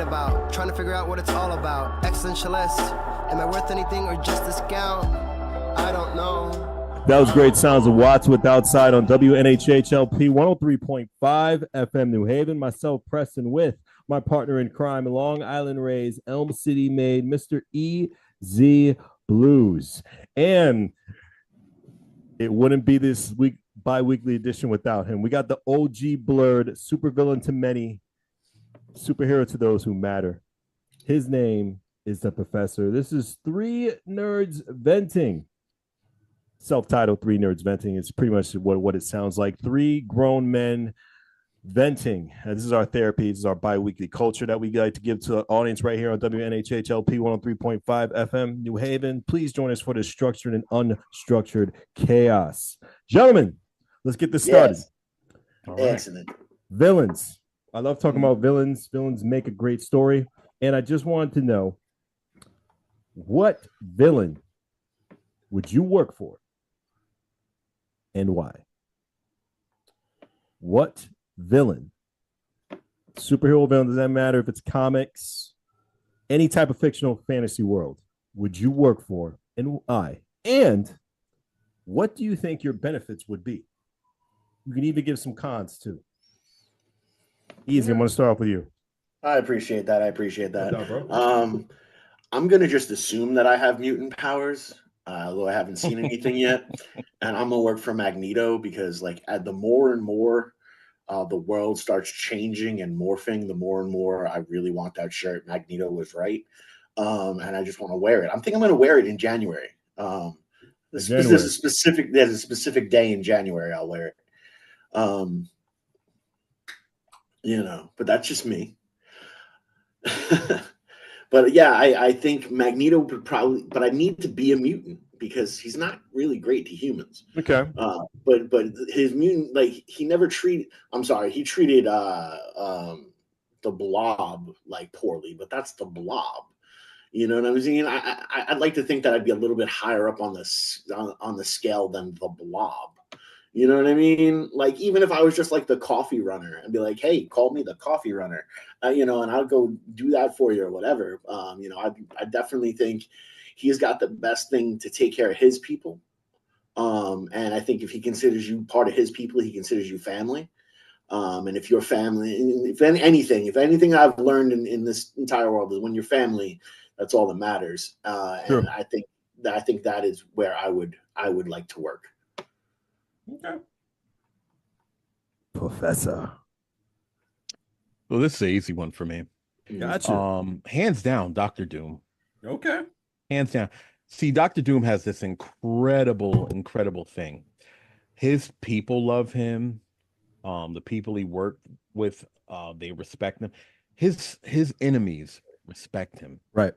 about. Trying to figure out what it's all about. Existentialist. Am I worth anything or just a scout? I don't know. That was great sounds of Watts with Outside on WNHHLP 103.5 FM New Haven. Myself, Preston, with my partner in crime, Long Island Rays, Elm City made, Mr. EZ BlueZ. And it wouldn't be this week bi-weekly edition without him. We got the OG blurred, supervillain to many, superhero to those who matter. His name is the Professor. This is Three Nerds Venting. Self-titled Three Nerds Venting. It's pretty much what it sounds like. Three grown men venting. And this is our therapy. This is our bi-weekly culture that we like to give to the audience right here on WNHHLP 103.5 FM New Haven. Please join us for this structured and unstructured chaos. Gentlemen, let's get this started. Yes. All right. Excellent. Villains. I love talking about villains. Villains make a great story. And I just wanted to know, what villain would you work for and why? What villain, superhero villain, doesn't matter if it's comics, any type of fictional fantasy world, would you work for and why? And what do you think your benefits would be? You can even give some cons too. Easy. I'm going to start off with you. I appreciate that. I'm going to just assume that I have mutant powers, although I haven't seen anything yet. And I'm going to work for Magneto because, like, the more and more the world starts changing and morphing, the more and more I really want that shirt. Magneto was right. And I just want to wear it. I think I'm going to wear it in January. There's a specific day in January I'll wear it. But that's just me. But yeah, I think Magneto would probably, but I need to be a mutant because he's not really great to humans. Okay. But his mutant, like, he treated the Blob like poorly, but that's the Blob. You know what I'm saying? I'd like to think that I'd be a little bit higher up on the scale than the Blob. You know what I mean? Like, even if I was just like the coffee runner and be like, hey, call me the coffee runner, and I'll go do that for you or whatever. I definitely think he's got the best thing to take care of his people. And I think if he considers you part of his people, he considers you family. And if your family, if anything I've learned in this entire world is when you're family, that's all that matters. Sure. And I think that is where I would like to work. Okay. Professor. Well, this is an easy one for me. Gotcha. Hands down, Dr. Doom. Okay. Hands down. See, Dr. Doom has this incredible thing. His people love him. The people he worked with, they respect him. His enemies respect him. Right.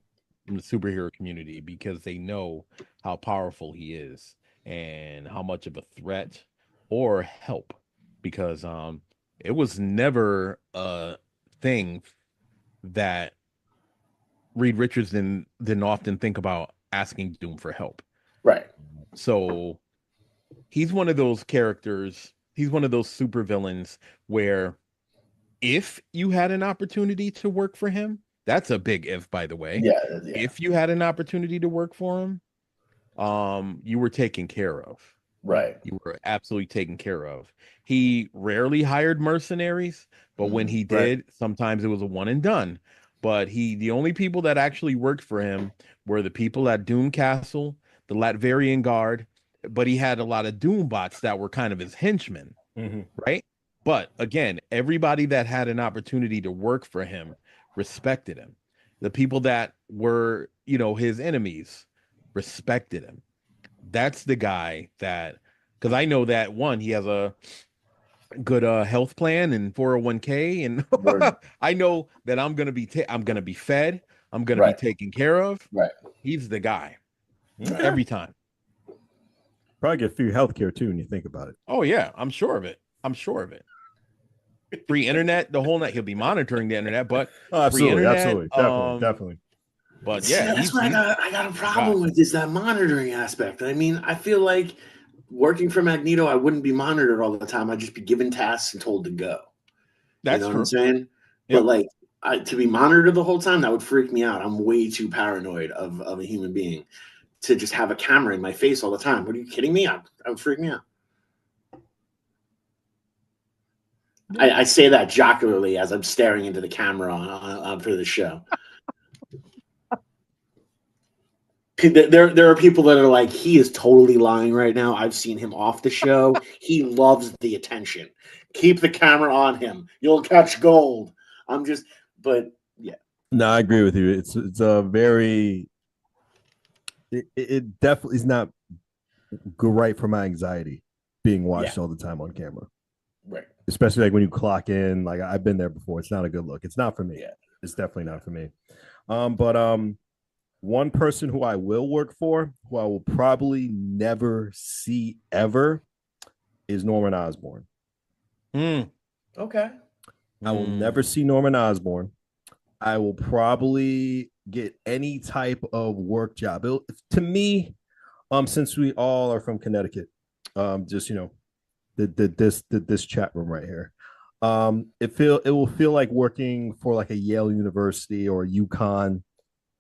In the superhero community because they know how powerful he is and how much of a threat or help, because it was never a thing that Reed Richards didn't often think about asking Doom for help. Right. So he's one of those characters, he's one of those supervillains where if you had an opportunity to work for him, that's a big if, by the way. Yeah. If you had an opportunity to work for him, you were taken care of. Right. You were absolutely taken care of. He rarely hired mercenaries, but when he did, sometimes it was a one and done. But the only people that actually worked for him were the people at Doom Castle, the Latverian Guard, but he had a lot of Doom bots that were kind of his henchmen, right? But again, everybody that had an opportunity to work for him respected him. The people that were, his enemies respected him. That's the guy that, because I know that he has a good health plan and 401k, and I know that I'm gonna be fed, I'm gonna be taken care of. Right. He's the guy every time. Probably get free healthcare too when you think about it. Oh yeah, I'm sure of it. Free internet the whole night. He'll be monitoring the internet, but absolutely, internet, definitely. But yeah, that's what I got a problem with, is that monitoring aspect. I mean, I feel like working for Magneto, I wouldn't be monitored all the time. I'd just be given tasks and told to go. That's you know true. what I'm saying? Yep. But like To be monitored the whole time, that would freak me out. I'm way too paranoid of a human being to just have a camera in my face all the time. What are you kidding me? That would freak me out. I say that jocularly as I'm staring into the camera on for the show. There are people that are like, he is totally lying right now. I've seen him off the show. He loves the attention. Keep the camera on him. You'll catch gold. But yeah. No, I agree with you. It's a very. It definitely is not right for my anxiety being watched all the time on camera. Right. Especially like when you clock in. Like I've been there before. It's not a good look. It's not for me. Yeah. It's definitely not for me. But one person who I will work for, who I will probably never see ever, is Norman Osborn. Okay. I will never see Norman Osborn. I will probably get any type of work job. To me, since we all are from Connecticut, just this chat room right here, it will feel like working for like a Yale University or UConn,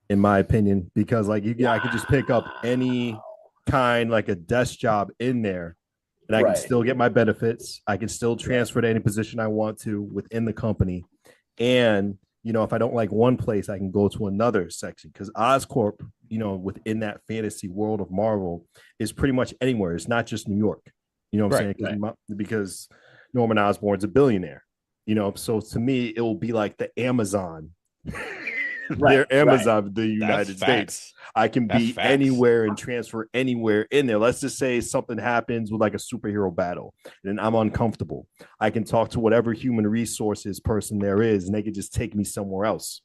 in my opinion, because like I could just pick up any kind like a desk job in there, and I can still get my benefits. I can still transfer to any position I want to within the company, and if I don't like one place, I can go to another section because Oscorp, within that fantasy world of Marvel, is pretty much anywhere. It's not just New York. You know what I'm saying? Because Norman Osborn's a billionaire. So to me, it will be like the Amazon. They're Amazon, the United States. I can be anywhere and transfer anywhere in there. Let's just say something happens with like a superhero battle and I'm uncomfortable. I can talk to whatever human resources person there is and they can just take me somewhere else.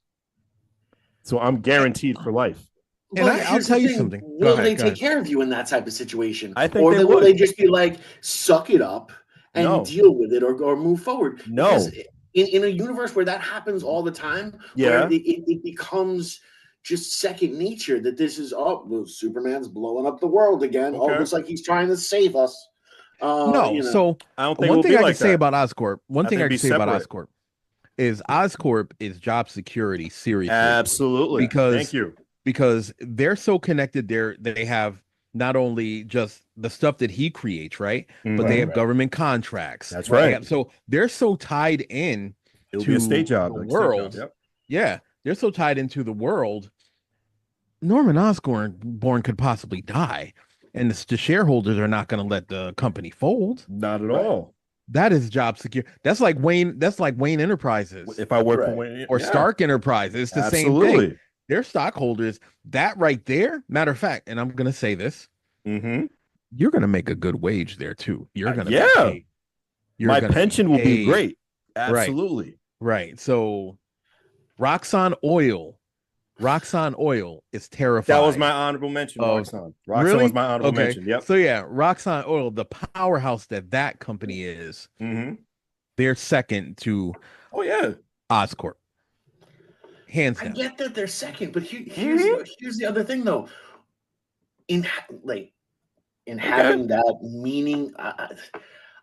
So I'm guaranteed for life. And I'll tell you something. Will they take care of you in that type of situation? I think or will they just be like, suck it up and deal with it or move forward? No. Because in a universe where that happens all the time, where it becomes just second nature that this is, Superman's blowing up the world again. Okay. Looks like he's trying to save us. So I don't think one thing I can like say that. about Oscorp, Oscorp is Oscorp is job security, seriously. Absolutely. Thank you. Because they're so connected there, they have not only just the stuff that he creates, right? But they have government contracts. That's right. So they're so tied in to be a state job, the world. Yep. Yeah. They're so tied into the world. Norman Osborn could possibly die. And the shareholders are not going to let the company fold. Not at all. That is job secure. That's like Wayne Enterprises. If I work for Wayne or Stark Enterprises, it's the same thing. They're stockholders. That right there, matter of fact, and I'm going to say this, you're going to make a good wage there too. You're going to my pension will be great. Absolutely. Right. So Roxxon Oil is terrifying. That was my honorable mention, Roxxon. Roxxon was my honorable mention. Yep. So yeah, Roxxon Oil, the powerhouse that company is, they're second to Oscorp. Hands down. I get that they're second, but here's the other thing though. In having that meaning,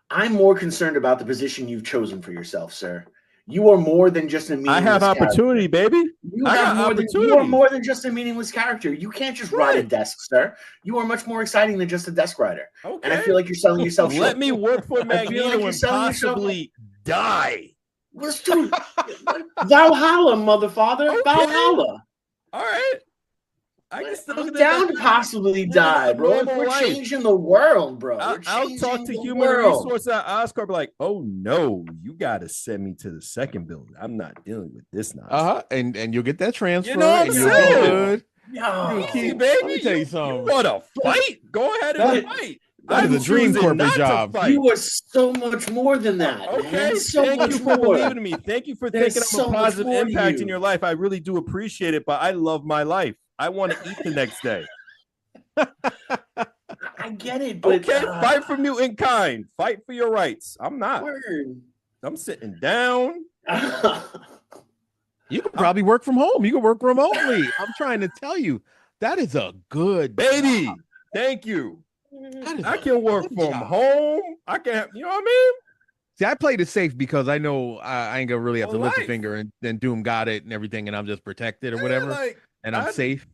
I'm more concerned about the position you've chosen for yourself, sir. You are more than just a meaningless I have opportunity, baby. You are more than just a meaningless character. You can't just ride a desk, sir. You are much more exciting than just a desk rider. Okay. And I feel like you're selling yourself short. Let me work for Magneto and possibly die. Let's do Valhalla, motherfather. Okay. Valhalla. All right. I'm down to possibly die, bro. We're changing the world, bro. I'll talk to human resources at Oscar, be like, oh no, you got to send me to the second building. I'm not dealing with this nonsense. And you'll get that transfer. You know what I'm saying? Yo, baby, let me tell you something. You want to fight? Go ahead and fight. That is a dream corporate job. You are so much more than that. Okay, thank you for believing in me. Thank you for thinking I'm a positive impact in your life. I really do appreciate it, but I love my life. I want to eat the next day. I get it, but fight for mutant kind. Fight for your rights. I'm not. I'm sitting down. You could probably work from home. You can work remotely. I'm trying to tell you, that is a good baby. Job. Thank you. I can work from home. I can, you know what I mean? See, I played it safe because I know I ain't gonna really have to lift a life. finger, and then Doom got it and everything, and I'm just protected or whatever, Like, and I'm safe.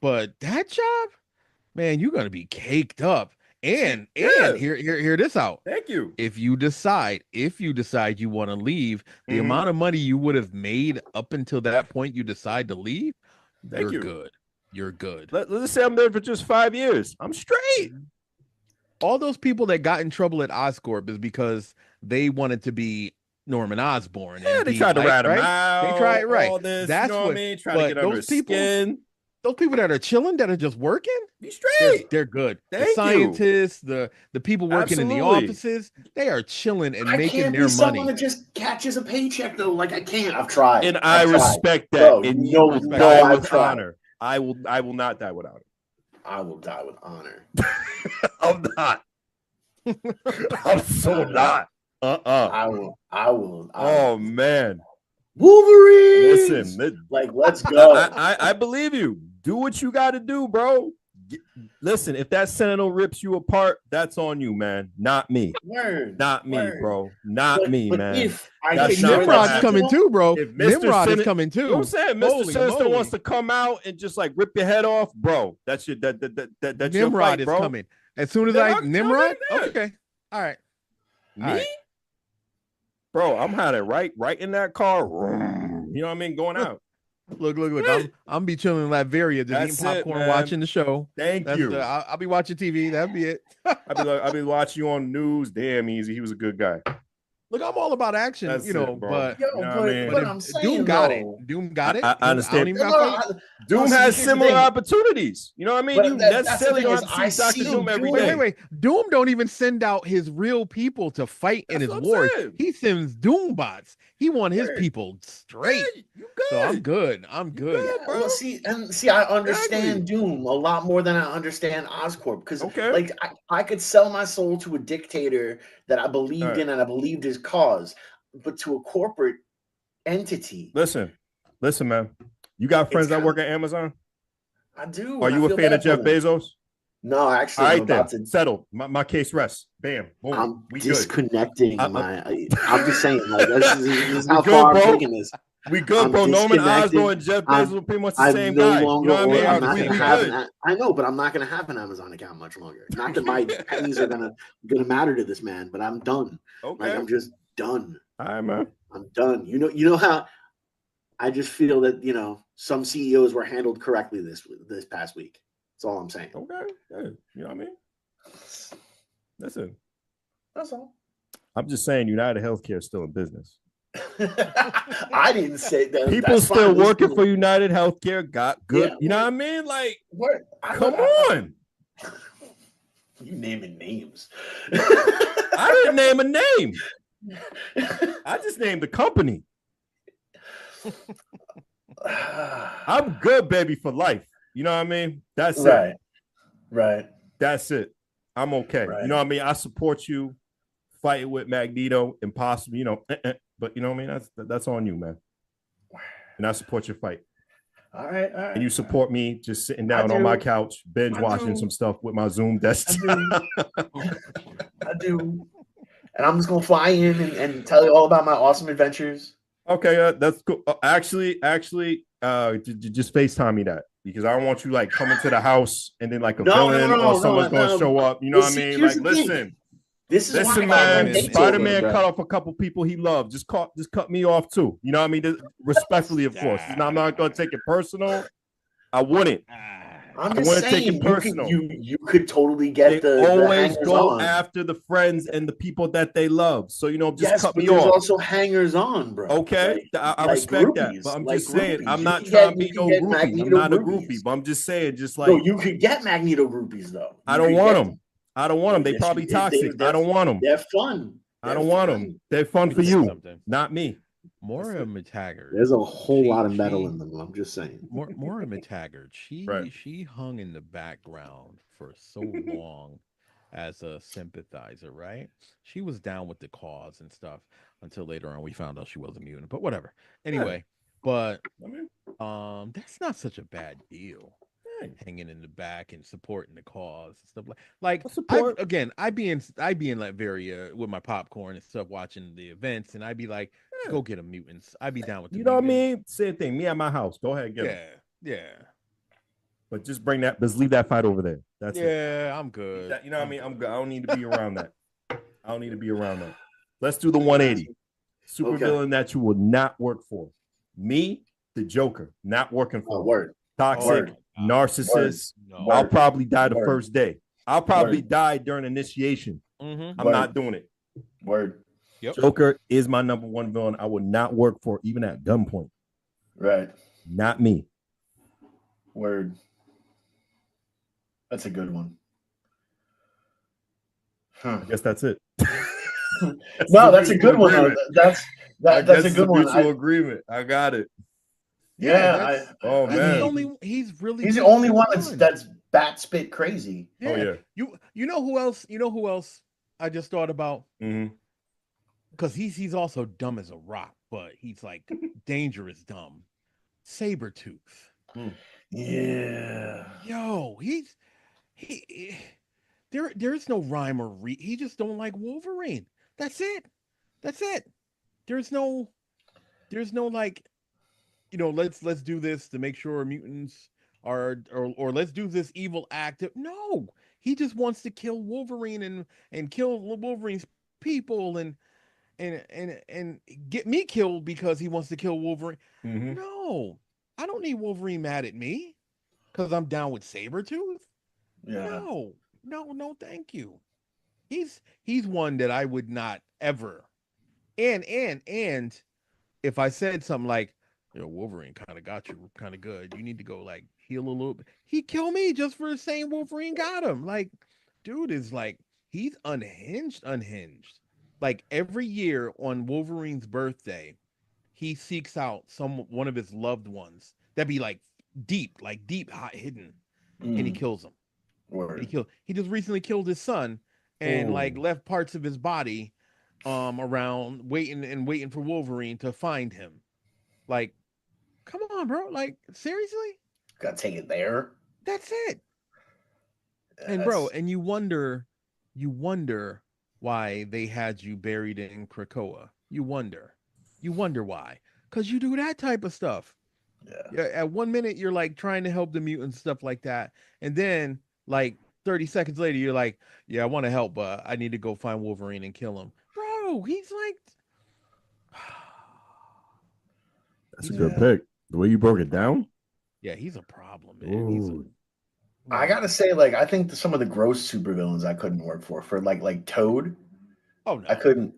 But that job, man, you're gonna be caked up. And hear this out. Thank you. If you decide you want to leave, the amount of money you would have made up until that point you decide to leave, you're good. You're good. Let's say I'm there for just 5 years. I'm straight. All those people that got in trouble at Oscorp is because they wanted to be Norman Osborn. Yeah, and they tried to rat him out. They tried all this. That's you know what I mean? Trying to get under his skin. Those people that are chilling, that are just working, be straight. They're good. Thank the scientists, the people working in the offices, they are chilling and making their money. Someone that just catches a paycheck though. Like I can't. I've tried, and I respect that. Bro, and you will die with honor. I will not die without it. I will die with honor. I'm not. I'm so not. I will. Oh man. Wolverine. Listen, like let's go. I believe you. Do what you got to do, bro. Listen, if that Sentinel rips you apart, that's on you, man. Not me. Not me, bro. Not me, man. If Nimrod's coming too, bro. Nimrod is coming too. You know what I'm saying? Mr. Sinister wants to come out and just like rip your head off, bro. That's your that's Nimrod your fight, is bro. coming. As soon as Nimrod? Okay. All right. Me? Bro, I'm hiding right in that car. You know what I mean? Going out. Look. I'm be chilling in Latveria, just eating popcorn, watching the show. Thank you. I'll be watching TV. That'll be it. I'll be watching you on news. Damn, Easy. He was a good guy. Look, I'm all about action, but I'm saying, Doom got it. Doom got it. I understand. Doom has similar opportunities. You know what I mean? You necessarily don't have to see Dr. Doom every day. Wait. Doom don't even send out his real people to fight in his wars. He sends Doom bots. He want his people straight. You good. So I'm good. Yeah, well, see, I understand Doom a lot more than I understand Oscorp because, like, I could sell my soul to a dictator that I believed in and I believed his cause, but to a corporate entity. Listen, man. You got friends that work at Amazon? I do. Are you a fan of Jeff Bezos? No, actually. All right, then. Settled. My case rests. Bam. Boom. I'm disconnecting my. I'm just saying, like, this is how far I'm taking this. We good, bro. Norman Osborn and Jeff Bezos are pretty much the same guy. You know what I mean? I know, but I'm not going to have an Amazon account much longer. Not that my pennies are gonna matter to this man, but I'm done. Okay. Like, I'm just done. All right, man. I'm done. You know how I just feel that some CEOs were handled correctly this past week. That's all I'm saying. Okay. Yeah. You know what I mean? Listen. That's all. I'm just saying United Healthcare is still in business. I didn't say that. People still working for United Healthcare got good. You know what I mean? Like, come on. You naming names. I didn't name a name. I just named the company. I'm good, baby, for life. You know what I mean? That's it. Right. That's it. I'm okay. Right. You know what I mean? I support you fighting with Magneto, impossible, but you know what I mean? That's on you, man. And I support your fight. All right. And you support me just sitting down on my couch, binge watching some stuff with my Zoom desktop. I do. And I'm just gonna fly in and tell you all about my awesome adventures. Okay, that's cool. Actually, just FaceTime me that. Because I don't want you like coming to the house and then like a villain or someone's going to show up. You know what I mean? Like, listen, man. Spider-Man cut off a couple people he loved. Just cut me off too. You know what I mean? Respectfully, of course. I'm not going to take it personal. I wouldn't. I'm just saying, you could totally get they always go after the friends and the people that they love. So just cut me off. There's also hangers on, bro. Okay, I respect that, but I'm just saying, I'm not trying to be no groupie. I'm not a groupie, but I'm just saying, you could get Magneto groupies though. I don't want them. They probably toxic. I don't want them. They're fun. I don't want them. They're fun for you, not me. Moira McTaggart. There's a whole lot of metal in them. I'm just saying. Moira McTaggart. She hung in the background for so long as a sympathizer, right? She was down with the cause and stuff until later on we found out she was a mutant. But whatever. Anyway, but that's not such a bad deal. hanging in the back and supporting the cause and stuff like support. I'd be in Latveria with my popcorn and stuff, watching the events, and I'd be like, go get them mutants. I'd be down with the You know what I mutants. mean? Same thing. Me at my house. Go ahead, get 'em. Yeah. But just bring that. Just leave that fight over there. That's it. Yeah, I'm good. You know what I mean? I'm good. I don't need to be around that. Let's do the 180. Super villain that you will not work for. Me, the Joker, not working for. Word. Toxic, narcissist. No. I'll probably die the first day. I'll probably die during initiation. Mm-hmm. I'm not doing it. Word. Yep. Joker is my number one villain. I would not work for, even at gunpoint. Right. Not me. Word. That's a good one. I guess that's it. That's a good one. That's a good one. Mutual agreement. I got it. Yeah. Man. He's the only one that's bat spit crazy. Yeah. Oh yeah. You know who else? You know who else I just thought about? Mm-hmm. Because he's also dumb as a rock, but he's like dangerous dumb. Sabretooth. Yeah. Yo, there is no rhyme or reason. He just don't like Wolverine. That's it. There's no like, let's do this to make sure mutants are, or let's do this evil act. No, he just wants to kill Wolverine and kill Wolverine's people and get me killed because he wants to kill Wolverine. Mm-hmm. No, I don't need Wolverine mad at me because I'm down with Sabretooth. Yeah. No, thank you. He's one that I would not ever. And if I said something like, Wolverine kind of got you kind of good, you need to go like heal a little bit, he'd kill me just for saying Wolverine got him. Like, dude is like, he's unhinged. Like every year on Wolverine's birthday, he seeks out one of his loved ones that be like deep, hot, hidden, and he kills them. Word. He just recently killed his son and like left parts of his body around waiting for Wolverine to find him. Like, come on, bro. Like, seriously? Gotta take it there. That's it. And bro, and you wonder why they had you buried in Krakoa. You wonder why. Because you do that type of stuff. Yeah. At 1 minute, you're like trying to help the mutants, stuff like that. And then like 30 seconds later, you're like, yeah, I want to help, but I need to go find Wolverine and kill him. Bro, he's like... That's a good pick. The way you broke it down? Yeah, he's a problem, man. I gotta say, like, I think some of the gross supervillains I couldn't work for like Toad. Oh no, I couldn't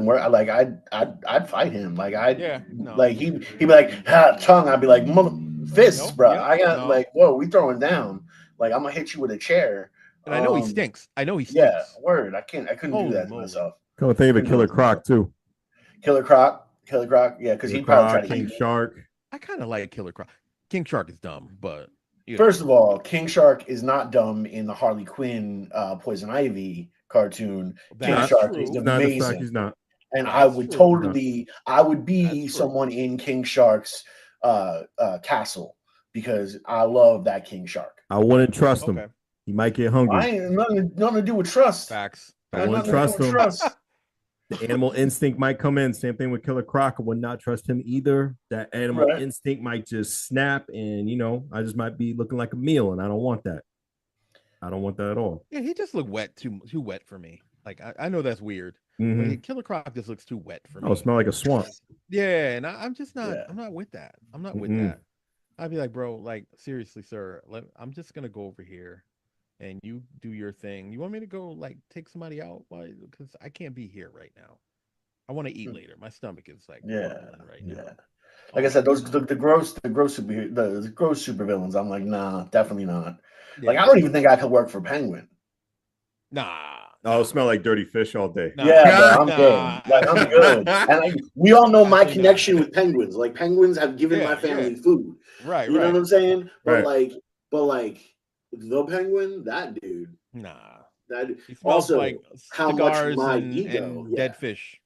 work. I'd fight him. Like like he'd be like tongue. I'd be like fists, bro. I got like, whoa, we throwing down. Like I'm gonna hit you with a chair. And I know he stinks. Yeah, word. I couldn't do that to myself. Come think of a Killer Croc too. Killer Croc. Yeah, because he'd probably try to King Shark. I kind of like Killer Croc. King Shark is dumb, but first of all, King Shark is not dumb in the Harley Quinn Poison Ivy cartoon. King Shark is amazing. He's not. And I would be someone in King Shark's castle because I love that King Shark. I wouldn't trust him. He might get hungry. I ain't nothing to do with trust. Facts. I wouldn't trust him. The animal instinct might come in. Same thing with Killer Croc. I would not trust him either. That animal instinct might just snap, and I just might be looking like a meal, and I don't want that. I don't want that at all. Yeah, he just looked wet, too wet for me. Like I know that's weird. Mm-hmm. But Killer Croc just looks too wet for me. Oh, it smells like a swamp. Yeah, and I'm just not. I'm not with that. I'm not with that. I'd be like, bro, like seriously, sir. I'm just gonna go over here, and you do your thing. You want me to go like take somebody out? Why? Because I can't be here right now. I want to eat later. My stomach is like right now. Like I said, the gross supervillains. I'm like, nah, definitely not. Yeah. Like I don't even think I could work for Penguin. Nah. Oh, it smell like dirty fish all day. Nah. Yeah, I'm good. Like I'm good. And we all know my connection with penguins. Like penguins have given my family food. Right. You know what I'm saying? But like the penguin, that dude. Nah. That also like how much my ego. Dead fish.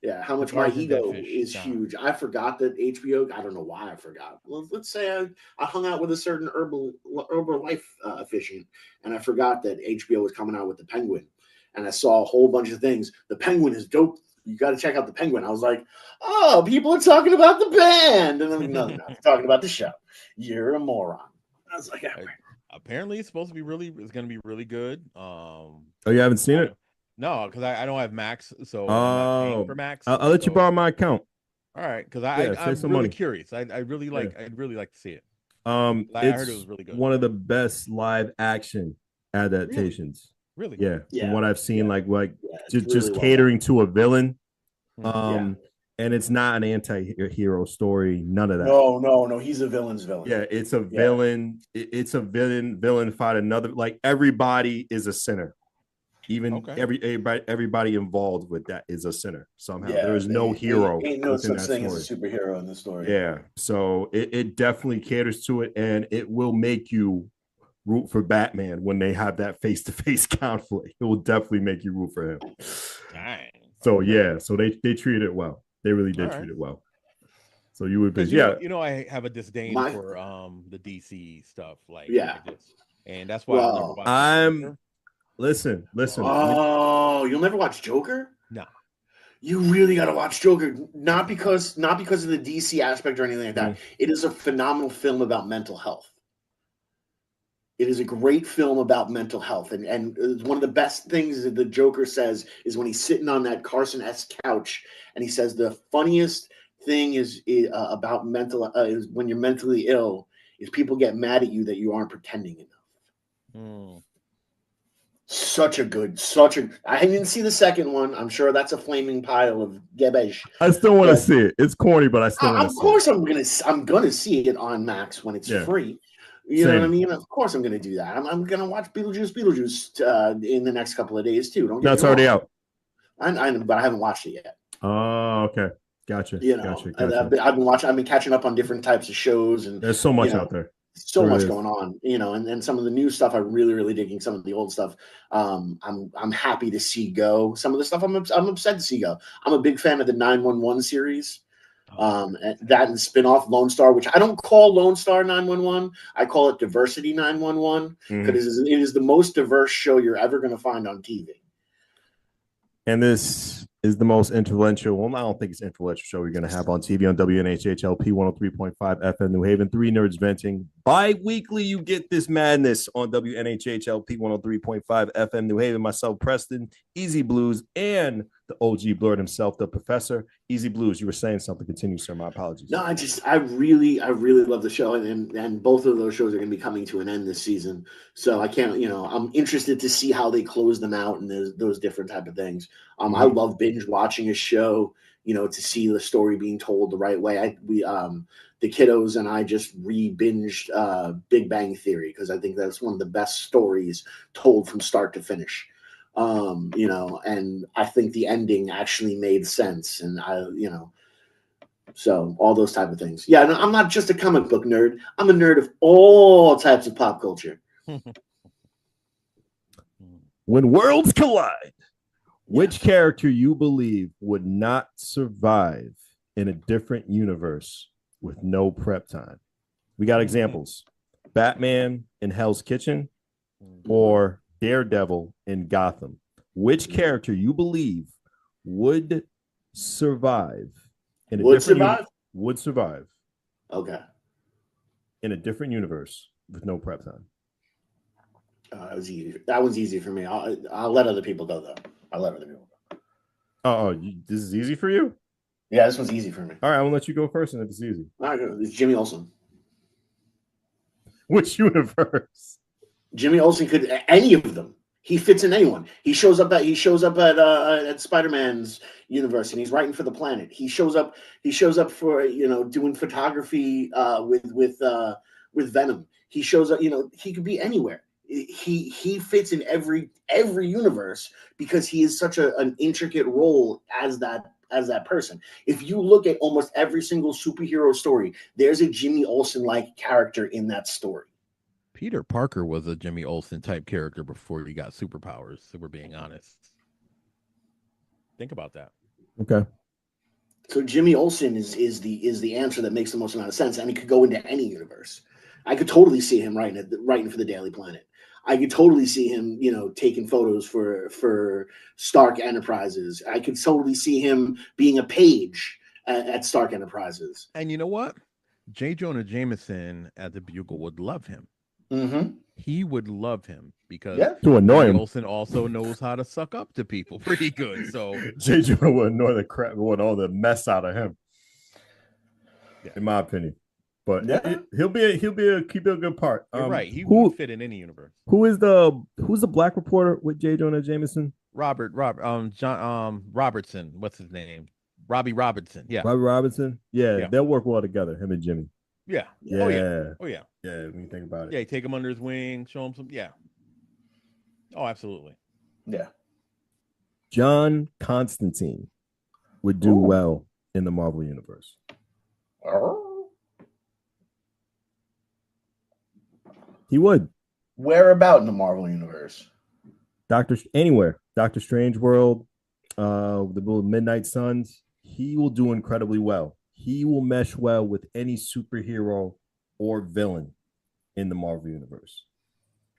Yeah, how much my Cigars and ego dead fish. is huge. I forgot that HBO. I don't know why I forgot. Well, let's say I hung out with a certain Herbalife officiant, and I forgot that HBO was coming out with the Penguin, and I saw a whole bunch of things. The Penguin is dope. You got to check out the Penguin. I was like, oh, people are talking about the band, and then no, they're not. They're talking about the show. You're a moron. I was like, Apparently, it's supposed to be really. It's going to be really good. Oh, you haven't seen it? No, because I don't have Max, so I'm not paying for Max. I'll let you borrow my account. All right, because Yeah, I'm save some really money. curious. I'd really like to see it. I heard it was really good. One of the best live action adaptations. Really? Yeah. From what I've seen, like just really well catering to a villain. Mhm. And it's not an anti-hero story. None of that. No. He's a villain's villain. Yeah, it's a villain. It's a villain fight another. Like everybody is a sinner. Even everybody involved with that is a sinner somehow. There is no hero. Ain't no such thing as a superhero in this story. Yeah, so it definitely caters to it, and it will make you root for Batman when they have that face-to-face conflict. It will definitely make you root for him. Dang. So so they treated it well. They really did treat it well. So you would be, I have a disdain for the DC stuff, and that's why I'll never watch Listen. Oh, you'll never watch Joker? No. You really got to watch Joker, not because of the DC aspect or anything like that. It is a phenomenal film about mental health. It is a great film about mental health, and one of the best things that the Joker says is when he's sitting on that Carson-esque couch, and he says the funniest thing is about is when you're mentally ill is people get mad at you that you aren't pretending enough. I didn't see the second one. I'm sure that's a flaming pile of garbage. I still want to see it. It's corny, but I still want to see it. Of course, I'm gonna see it on Max when it's free. You know what I mean? Of course, I'm gonna do that. I'm gonna watch Beetlejuice in the next couple of days too. That's already out. But I haven't watched it yet. Oh, okay, gotcha. Gotcha. I've been watching. I've been catching up on different types of shows, and there's so much out there. So much going on, and some of the new stuff I'm really digging. Some of the old stuff, I'm happy to see go. Some of the stuff I'm upset to see go. I'm a big fan of the 911 series, and that and spinoff Lone Star, which I don't call Lone Star 911. I call it Diversity 911 because it is the most diverse show you're ever going to find on TV. And this is the most influential. Well, I don't think it's influential show you're going to have on TV on WNHHLP 103.5 FM New Haven. 3 Nerds Venting. Bi-weekly, you get this madness on WNHHLP 103.5 FM New Haven. Myself, Preston, Easy BlueZ, and the OG Blurred himself, the professor. Easy BlueZ, you were saying something. Continue, sir. My apologies. No, I really love the show, and both of those shows are going to be coming to an end this season. So I can't, I'm interested to see how they close them out and those different type of things. I love binge watching a show, to see the story being told the right way. The kiddos and I just re-binged Big Bang Theory because I think that's one of the best stories told from start to finish. And I think the ending actually made sense. And so all those type of things. Yeah, no, I'm not just a comic book nerd. I'm a nerd of all types of pop culture. When worlds collide, which character you believe would not survive in a different universe with no prep time? We got examples. Batman in Hell's Kitchen or Daredevil in Gotham. Which character you believe would survive in a would survive? Okay. In a different universe with no prep time. That was easy. That one's easy for me. I'll let other people go though. This is easy for you? Yeah, this one's easy for me. All right, I'm gonna let you go first, and if it's easy. All right, it's Jimmy Olsen. Which universe? Jimmy Olsen could any of them. He fits in anyone. He shows up at Spider-Man's universe, and he's writing for the Planet. He shows up for doing photography with Venom. He shows up. He could be anywhere. He fits in every universe because he is such an intricate role as that person. If you look at almost every single superhero story, there's a Jimmy Olsen-like character in that story. Peter Parker was a Jimmy Olsen type character before he got superpowers, if we're being honest. Think about that. Okay. So Jimmy Olsen is the answer that makes the most amount of sense, and it could go into any universe. I could totally see him writing for the Daily Planet. I could totally see him, taking photos for Stark Enterprises. I could totally see him being a page at Stark Enterprises. And you know what? J. Jonah Jameson at the Bugle would love him. Mm-hmm. He would love him because To annoy Jimmy him. Olsen also knows how to suck up to people pretty good. So JJ would annoy the crap, would all the mess out of him, in my opinion. But he'll be a good part. You're right. He would fit in any universe. Who's the black reporter with J. Jonah Jameson? John Robertson. What's his name? Robbie Robertson. Yeah. Robbie Robinson. Yeah, they'll work well together. Him and Jimmy. Yeah. Yeah. Oh yeah. Oh yeah. Yeah. When you think about it. Yeah. Take him under his wing. Show him some. Yeah. Oh, absolutely. Yeah. John Constantine would do well in the Marvel universe. He would. Where about in the Marvel universe? Anywhere. Doctor Strange World, the Midnight Suns. He will do incredibly well. He will mesh well with any superhero or villain in the Marvel universe.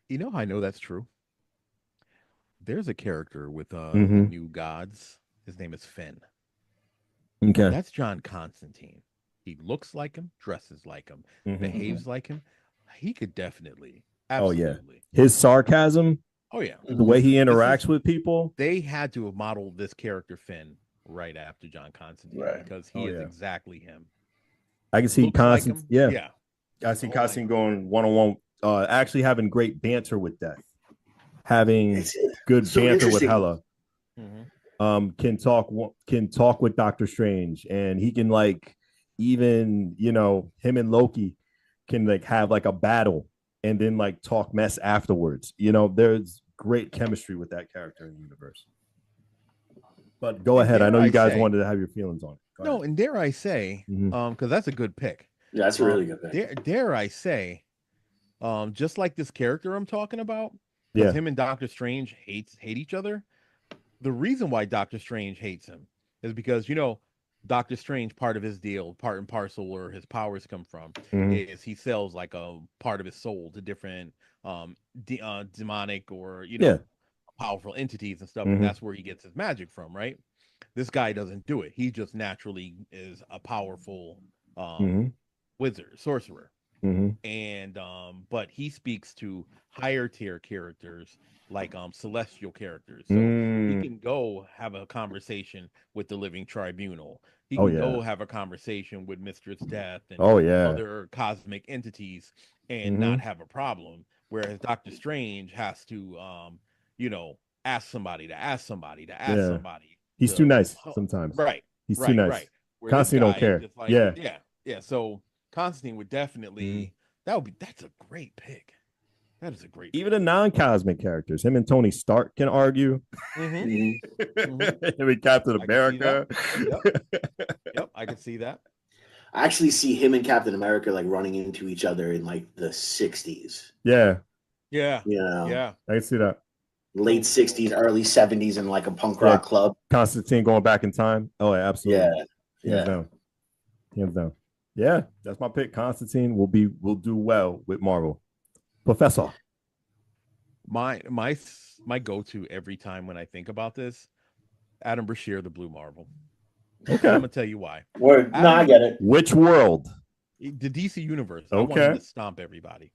You know how I know that's true? There's a character with the New Gods. His name is Finn. Okay. That's John Constantine. He looks like him, dresses like him, behaves like him. He could definitely. Absolutely. Oh, yeah. His sarcasm. Oh, yeah. The way he interacts with people. They had to have modeled this character, Finn, right after John Constantine because he is exactly him. I can see Constantine. Like yeah. I see Constantine going one-on-one, actually having great banter with Death. Having good banter with Hela. Can talk with Doctor Strange, and he can even him and Loki can have a battle and then talk mess afterwards. There's great chemistry with that character in the universe. But go ahead. I know you guys wanted to have your feelings on it. No, and dare I say, because that's a good pick. Yeah, that's a really good pick. Dare I say, just like this character I'm talking about, because him and Doctor Strange hate each other. The reason why Doctor Strange hates him is because Doctor Strange, part of his deal, part and parcel where his powers come from, is he sells a part of his soul to different demonic or powerful entities and stuff, and that's where he gets his magic from, right? This guy doesn't do it. He just naturally is a powerful wizard, sorcerer. And but he speaks to higher tier characters like celestial characters, so he can go have a conversation with the living tribunal. He can go have a conversation with Mistress Death and other cosmic entities and not have a problem, whereas Doctor Strange has to ask somebody to ask somebody to ask somebody. He's too nice sometimes. He's too nice. Constantine don't care. Yeah. So Constantine would definitely that's a great pick. That is a great even the non-cosmic characters. Him and Tony Stark can argue. Him and Captain America. Yep, I can see that. I actually see him and Captain America running into each other in the 60s. Yeah. I can see that. Late 60s, early 70s in a punk rock club. Constantine going back in time. Oh, yeah, absolutely. Yeah. Hands down. Yeah, that's my pick. Constantine will do well with Marvel. Professor. My go-to every time when I think about this, Adam Brashear, the Blue Marvel. Okay. I'm gonna tell you why. I get it. Which world? The DC universe. Okay. I want him to stomp everybody.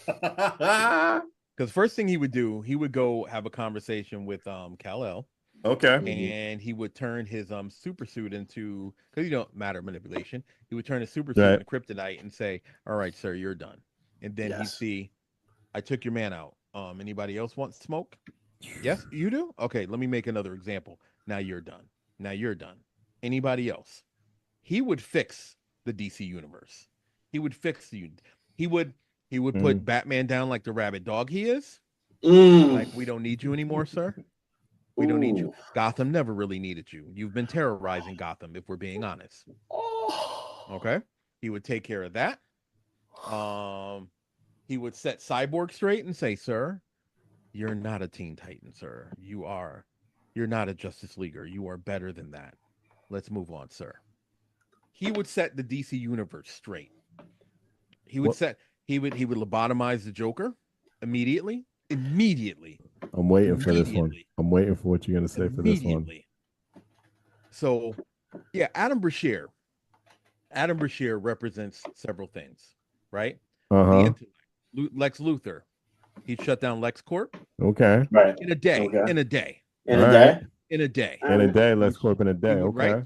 Because first thing he would do, he would go have a conversation with Kal-El. Okay. And he would turn his super suit into, because matter manipulation, he would turn his super suit into kryptonite and say, "All right, sir, you're done." And then he'd see, "I took your man out. Anybody else want smoke? Yes, you do? Okay, let me make another example. Now you're done. Now you're done. Anybody else?" He would fix the DC universe. He would fix he would put Batman down like the rabid dog he is. We don't need you anymore, sir. We don't need you. Gotham never really needed you. You've been terrorizing Gotham, if we're being honest. Okay. He would take care of that. He would set Cyborg straight and say, "Sir, you're not a Teen Titan, sir. You're not a Justice Leaguer. You are better than that. let's move on, sir. He would set the DC universe straight. He would What? set he would lobotomize the Joker immediately. Immediately. I'm waiting for this one. Immediately. I'm waiting for what you're gonna say for this one. Immediately. So, yeah, Adam Brashear. Adam Brashear represents several things, right? The Uh-huh. intellect. Lex Luthor. He'd shut down LexCorp Okay. Right. in a day. Okay. In a day. In All a right. day. In a day. In a day, let's corp in a day. He would, Okay. right?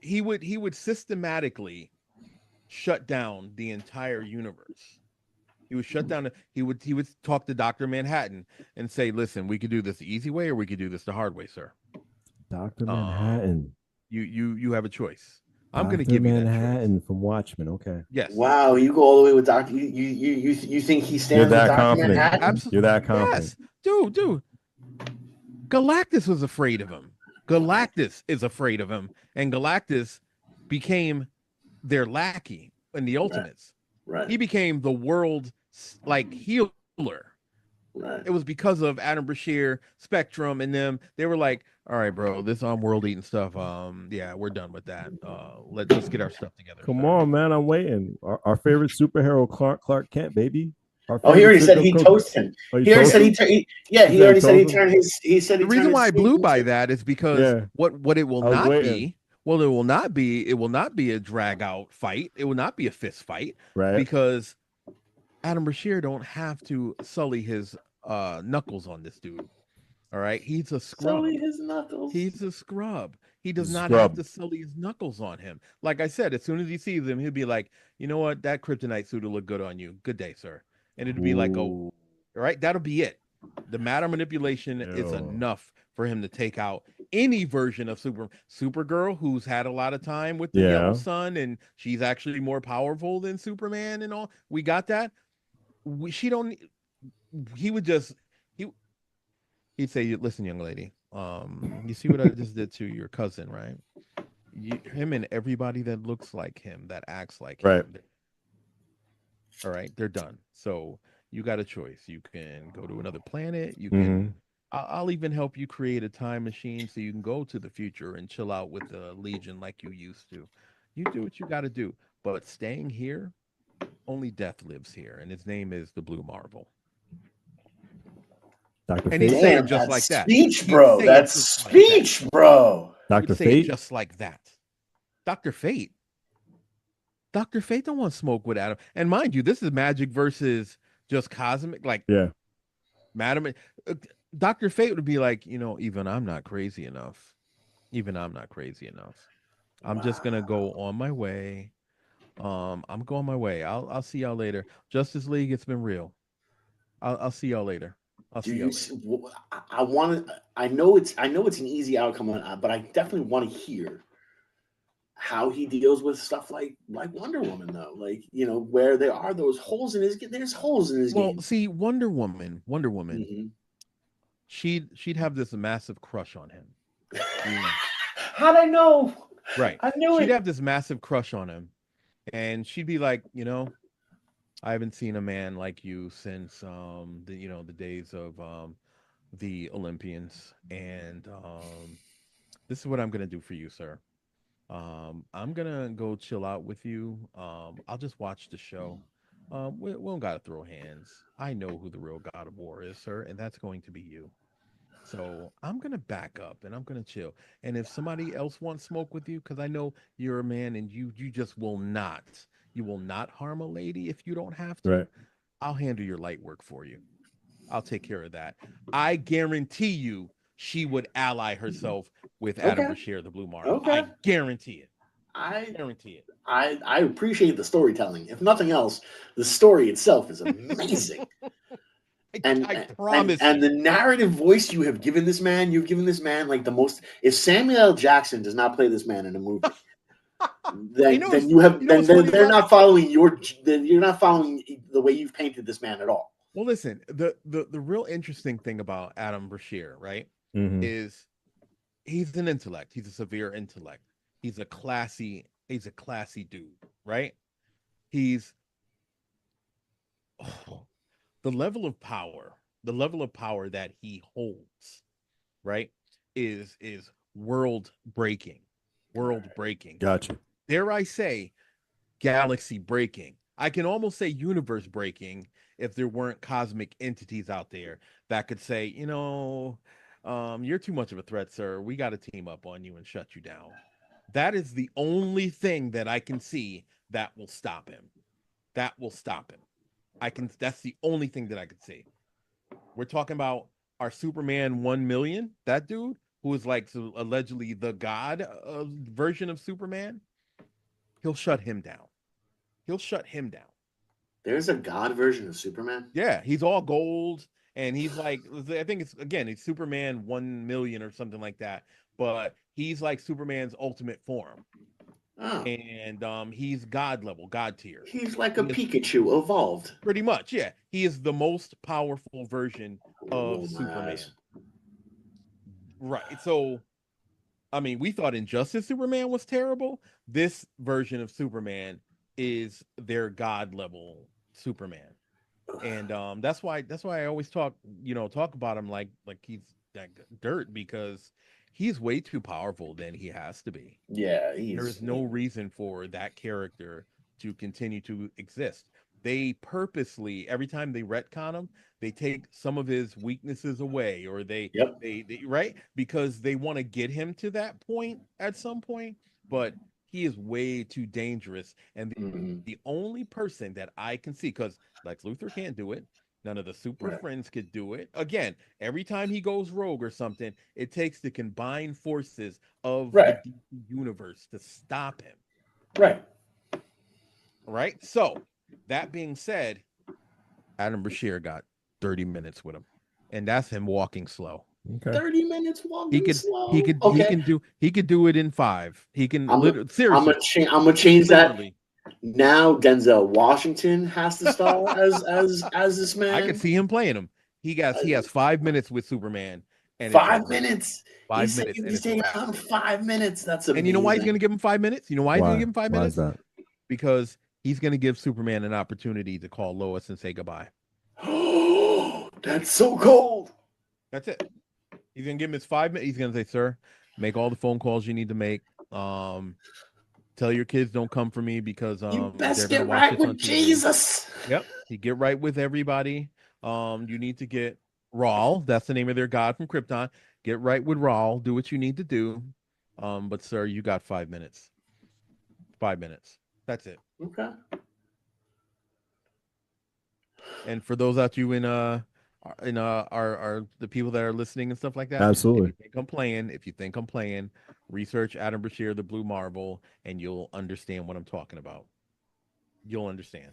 He would systematically shut down the entire universe. He would shut down. He would talk to Dr. Manhattan and say, "Listen, we could do this the easy way, or we could do this the hard way, sir. Dr. Manhattan. You have a choice. I'm going to give Manhattan you that choice." from Watchmen. Okay. Yes. Wow, you go all the way with Doctor. You think he You're stands with that Doctor confident. Manhattan? Absolutely. You're that confident. Yes, dude. Galactus was afraid of him. Galactus is afraid of him, and Galactus became their lackey in the Ultimates. Right. He became the world's healer. Right. It was because of Adam Brashear, Spectrum, and them. They were like, "All right, bro, this world eating stuff. Yeah, we're done with that. Let's get our stuff together." Come on, man. I'm waiting. Our favorite superhero, Clark Kent, baby. Oh, he already said he toasted him. Oh, he already said he turned. He already said he turned his. He said the reason why I blew by that is because what it will not be. Well, it will not be. It will not be a drag out fight. It will not be a fist fight, right? Because Adam Brashear don't have to sully his knuckles on this dude. All right, he's a scrub. Sully his knuckles. He's a scrub. He does not have to sully his knuckles on him. Like I said, as soon as he sees him, he'll be like, "You know what? That kryptonite suit will look good on you. Good day, sir." And it'll be like, "Oh, all right, that'll be it." The matter manipulation is enough for him to take out any version of Supergirl, who's had a lot of time with the Yellow Sun, and she's actually more powerful than Superman and all. We got that. He'd say, "Listen, young lady, you see what I just did to your cousin, right? Him and everybody that looks like him, that acts like him. All right, they're done. So you got a choice. You can go to another planet. You can. I'll even help you create a time machine so you can go to the future and chill out with the Legion like you used to. You do what you got to do. But staying here, only death lives here, and his name is the Blue Marvel." And he's saying just like that. Speech, bro. That's speech, bro. Dr. Fate, just like that. Dr. Fate. Dr. Fate don't want to smoke with Adam. And mind you, this is magic versus just cosmic. Madam, Dr. Fate would be like, even I'm not crazy enough. I'm just gonna go on my way. I'm going my way. I'll see y'all later. Justice League, it's been real. I'll see y'all later. I know it's an easy outcome, but I definitely want to hear how he deals with stuff like Wonder Woman, though. Where there are those holes in his game. There's holes in his game. Well, see, Wonder Woman, she'd have this massive crush on him. How'd I know? Right. I knew she'd have this massive crush on him. And she'd be like, I haven't seen a man like you since the days of the Olympians. And this is what I'm gonna do for you, sir. I'm gonna go chill out with you. I'll just watch the show. We don't gotta throw hands. I know who the real God of War is, sir, and that's going to be you. So I'm gonna back up and I'm gonna chill. And if somebody else wants smoke with you, because I know you're a man and you just will not harm a lady if you don't have to. Right. I'll handle your light work for you. I'll take care of that. I guarantee you she would ally herself with Adam Brashear, the Blue Marvel. I guarantee it. I guarantee it. I appreciate the storytelling. If nothing else, the story itself is amazing. I promise. And the narrative voice you have given this man, like the most. If Samuel L. Jackson does not play this man in a movie, then they're not following you're not following the way you've painted this man at all. Well, listen, the real interesting thing about Adam Brashear, right, is he's an intellect. He's a severe intellect. He's a classy dude, right? He's the level of power that he holds, right, is world breaking. Gotcha. Dare I say, galaxy breaking. I can almost say universe breaking if there weren't cosmic entities out there that could say, you're too much of a threat, sir. We got to team up on you and shut you down. That is the only thing that I can see that will stop him. That's the only thing that I could see. We're talking about our Superman 1 million, that dude who is like allegedly the god version of Superman. He'll shut him down. There's a god version of Superman. Yeah, he's all gold, and he's like, I think it's Superman 1 million or something like that. But he's like Superman's ultimate form. Oh. And he's god level, god tier. He's like a Pikachu evolved. Pretty much, yeah. He is the most powerful version of Superman. Right. So, I mean, we thought Injustice Superman was terrible. This version of Superman is their god level Superman. And that's why I always talk about him like he's that dirt, because he's way too powerful than he has to be. Yeah, there is no reason for that character to continue to exist. They purposely, every time they retcon him, they take some of his weaknesses away, or they right, because they want to get him to that point at some point. But he is way too dangerous, and the only person that I can see, because Lex Luthor can't do it, none of the super friends could do it. Again, every time he goes rogue or something, it takes the combined forces of the DC universe to stop him. Right. So that being said, Adam Brashear got 30 minutes with him, and that's him walking slow. Okay. 30 minutes walking slow. He could do it in 5. He can seriously. I'm gonna change that. Now Denzel Washington has to star as this man. I could see him playing him. He has 5 minutes with Superman. And 5 minutes. 5 minutes. He's taking on 5 minutes. That's amazing. And you know why he's going to give him 5 minutes? You know why he's going to give him 5 minutes? Why is that? Because he's going to give Superman an opportunity to call Lois and say goodbye. Oh, that's so cold. That's it. He's going to give him his 5 minutes. He's going to say, sir, make all the phone calls you need to make. Tell your kids don't come for me because you best get right with Jesus. Yep. You get right with everybody. You need to get Raul. That's the name of their god from Krypton. Get right with Raul. Do what you need to do. But sir, you got 5 minutes. 5 minutes. That's it. Okay. And for those out you in our the people that are listening and stuff like that, absolutely. If you think I'm playing, research Adam Brashear, the Blue Marble, and you'll understand what I'm talking about. You'll understand.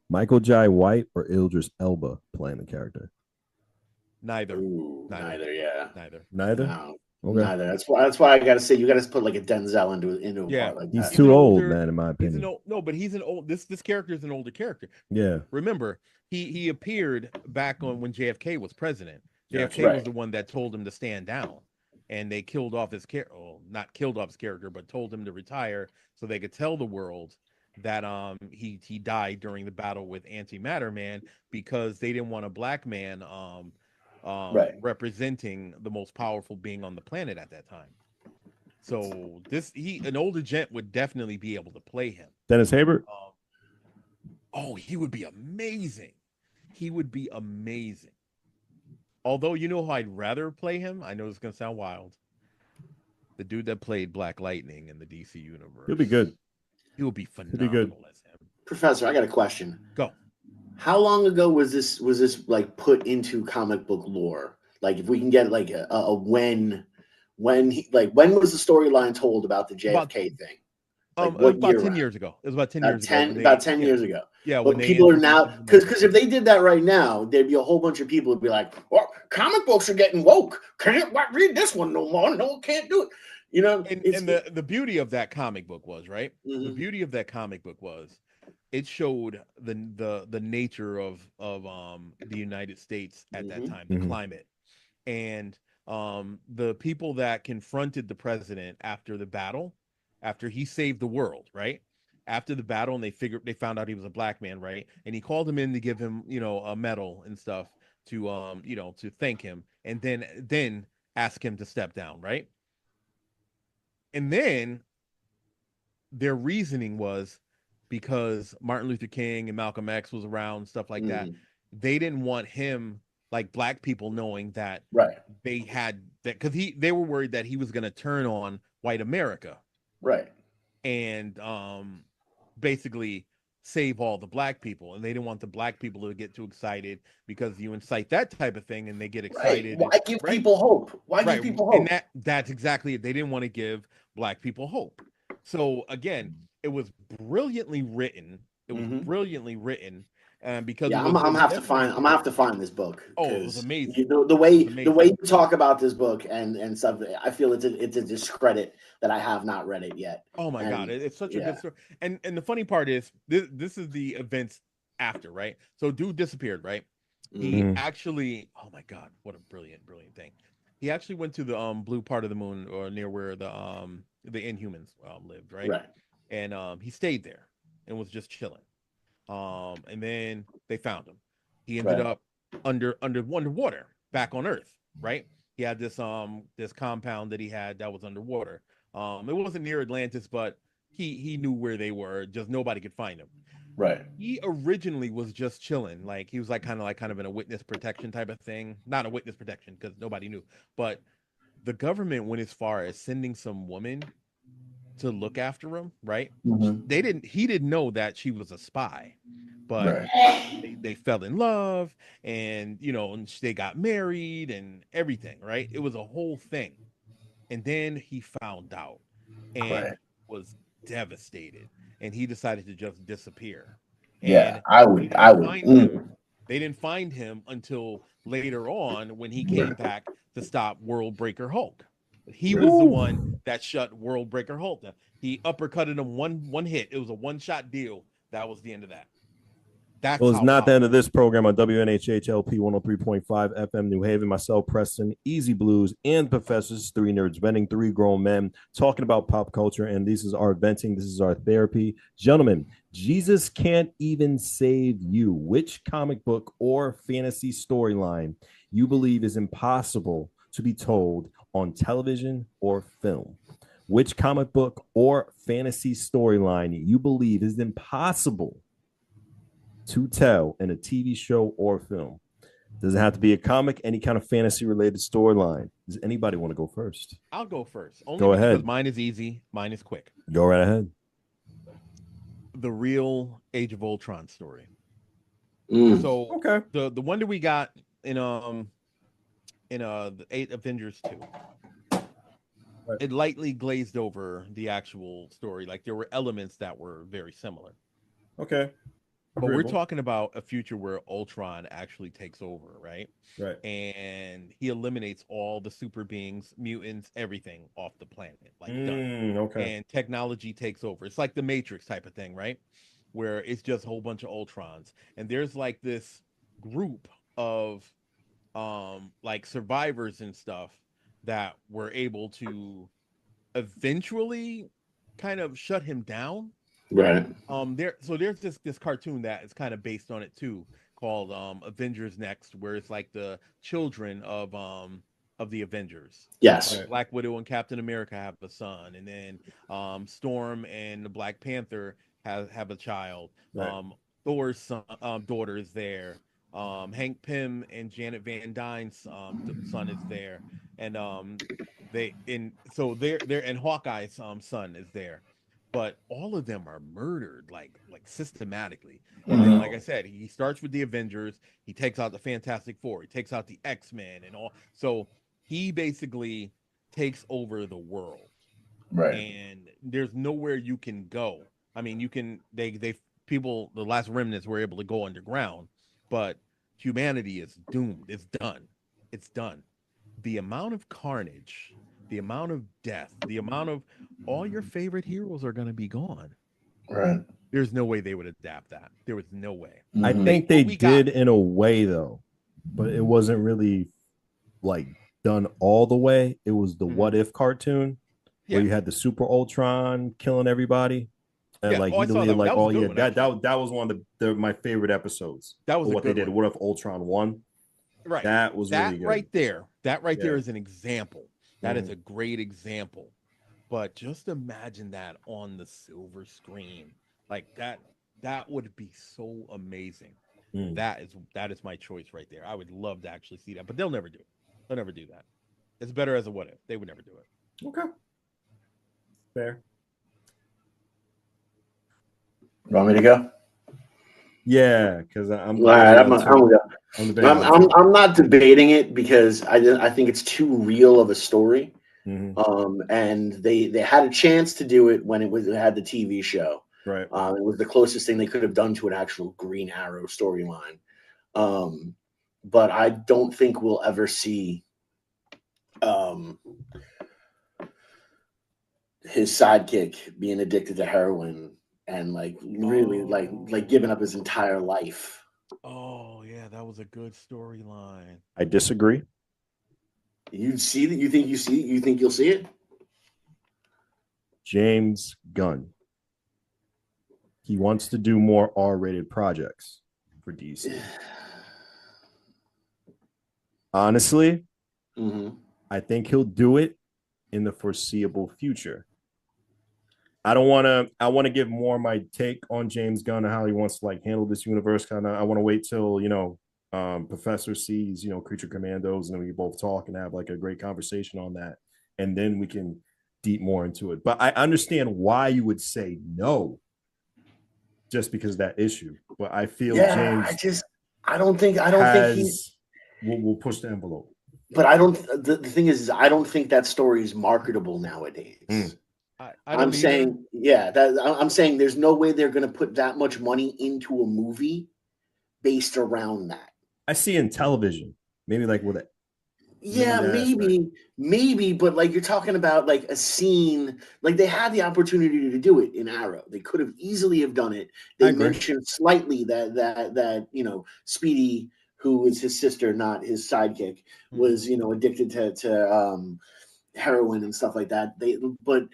Michael Jai White or Idris Elba playing the character? Neither. Yeah. Neither. No. Okay. Neither. That's why I gotta say you gotta put like a Denzel into a part like he's that. too old, man, in my opinion. But he's an old. This character is an older character. Yeah. Remember, he appeared back on when JFK was president. JFK was the one that told him to stand down, and they killed off his character. Well, not killed off his character, but told him to retire so they could tell the world that he died during the battle with Antimatter Man, because they didn't want a black man representing the most powerful being on the planet at that time. So an older gent would definitely be able to play him. Dennis Haysbert? He would be amazing. Although, you know who I'd rather play him? I know it's going to sound wild. The dude that played Black Lightning in the DC universe. He'll be good. He'll be phenomenal as him. Professor, I got a question. Go. How long ago was this like put into comic book lore? Like, if we can get like a when was the storyline told about the JFK thing? Like, about 10 years ago. It was about 10 years ago. About 10 years ago. Yeah. But people are now, because if they did that right now, there'd be a whole bunch of people who'd be like, well, comic books are getting woke. Can't read this one no more. No one can't do it. You know, and the beauty of that comic book was, right? The beauty of that comic book was it showed the nature of the United States at that time, the climate, and the people that confronted the president after the battle, after he saved the world, right? After the battle, and they found out he was a black man, right? And he called him in to give him, a medal and stuff to to thank him, and then ask him to step down, right? And then their reasoning was because Martin Luther King and Malcolm X was around, stuff like that. They didn't want him, like black people, knowing that they had that, because they were worried that he was going to turn on white America, and basically save all the black people, and they didn't want the black people to get too excited, because you incite that type of thing and they get excited. Why give people hope? Why give people hope? And that's exactly it. They didn't want to give black people hope. So again, it was brilliantly written. Because I'm gonna have to find this book. Oh, it was amazing. The way you talk about this book and stuff, I feel it's a discredit that I have not read it yet. Oh my God, it's such a good story. And the funny part is this is the events after, right? So dude disappeared, right? He actually, oh my God, what a brilliant thing. He actually went to the blue part of the moon, or near where the Inhumans lived, right? And he stayed there and was just chilling. And then they found him. He ended up underwater, back on Earth, right? He had this compound that he had that was underwater. It wasn't near Atlantis, but he knew where they were. Just nobody could find him. He originally was just chilling, like he was kind of in a witness protection type of thing. Not a witness protection because nobody knew, but the government went as far as sending some woman to look after him, right? He didn't know that she was a spy, but they fell in love, and and they got married and everything, right? It was a whole thing. And then he found out and was devastated, and he decided to just disappear. And I would. They didn't find him until later on, when he came back to stop World Breaker Hulk. He was the one that shut World Breaker Hulk down. He uppercutted him one hit. It was a one-shot deal. That was the end of that. It was not the end of this program on WNHHLP 103.5 FM New Haven. Myself, Preston, Easy Blues, and Professors, three nerds venting, three grown men talking about pop culture. And this is our venting. This is our therapy. Gentlemen, Jesus Can't Even Save You. Which comic book or fantasy storyline you believe is impossible to be told on television or film? Which comic book or fantasy storyline you believe is impossible to tell in a TV show or film? Doesn't have to be a comic, any kind of fantasy related storyline. Does anybody want to go first? I'll go first. Go ahead. Because mine is easy. Mine is quick. Go right ahead. The real Age of Ultron story. So the one that we got in the 8 Avengers 2. It lightly glazed over the actual story. Like, there were elements that were very similar. Okay. But we're talking about a future where Ultron actually takes over, right? Right. And he eliminates all the super beings, mutants, everything off the planet. Like, done. Okay. And technology takes over. It's like the Matrix type of thing, right? Where it's just a whole bunch of Ultrons. And there's like this group of like survivors and stuff that were able to eventually kind of shut him down. Right. There's this cartoon that is kind of based on it too, called Avengers Next, where it's like the children of the Avengers. Yes. Black Widow and Captain America have a son, and then Storm and the Black Panther have a child. Right. Thor's son, daughter is there. Hank Pym and Janet Van Dyne's son is there, and Hawkeye's son is there. But all of them are murdered like systematically. And then, like I said, he starts with the Avengers. He takes out the Fantastic Four. He takes out the X-Men and all. So he basically takes over the world. Right. And there's nowhere you can go. I mean, you can. The last remnants were able to go underground, but humanity is doomed. It's done. It's done. The amount of carnage, the amount of death, the amount of all your favorite heroes are going to be gone. Right. There's no way they would adapt that. There was no way. I think they did in a way though, but it wasn't really like done all the way. It was the What If cartoon where you had the Super Ultron killing everybody. And that was one of my favorite episodes. That was what they did. What If Ultron won? Right. That was really good. Right there. That right there is an example. That is a great example But just imagine that on the silver screen. Like that would be so amazing. Mm. That is my choice right there. I would love to actually see that, but they'll never do it. They'll never do that. It's better as a what if. They would never do it. Okay. Fair. You want me to go? Yeah, because I'm All right, I'm debating on two. I'm not debating it because I think it's too real of a story. Mm-hmm. And they had a chance to do it when it had the TV show. Right. It was the closest thing they could have done to an actual Green Arrow storyline. But I don't think we'll ever see his sidekick being addicted to heroin and like really like giving up his entire life. Oh yeah, that was a good storyline. I disagree. You see that? You think you'll see it? James Gunn. He wants to do more R-rated projects for DC. Honestly, I think he'll do it in the foreseeable future. I want to give more my take on James Gunn and how he wants to like handle this universe. I want to wait till, Professor sees, Creature Commandos, and then we both talk and have like a great conversation on that. And then we can deep more into it. But I understand why you would say no just because of that issue. But I feel James I don't think he's we'll push the envelope. But I don't the thing is I don't think that story is marketable nowadays. I'm saying there's no way they're going to put that much money into a movie based around that. I see in television, maybe like with it. Yeah, maybe, but like you're talking about like a scene, like they had the opportunity to do it in Arrow. They could have easily have done it. They mentioned slightly that Speedy, who is his sister, not his sidekick, was addicted to heroin and stuff like that. But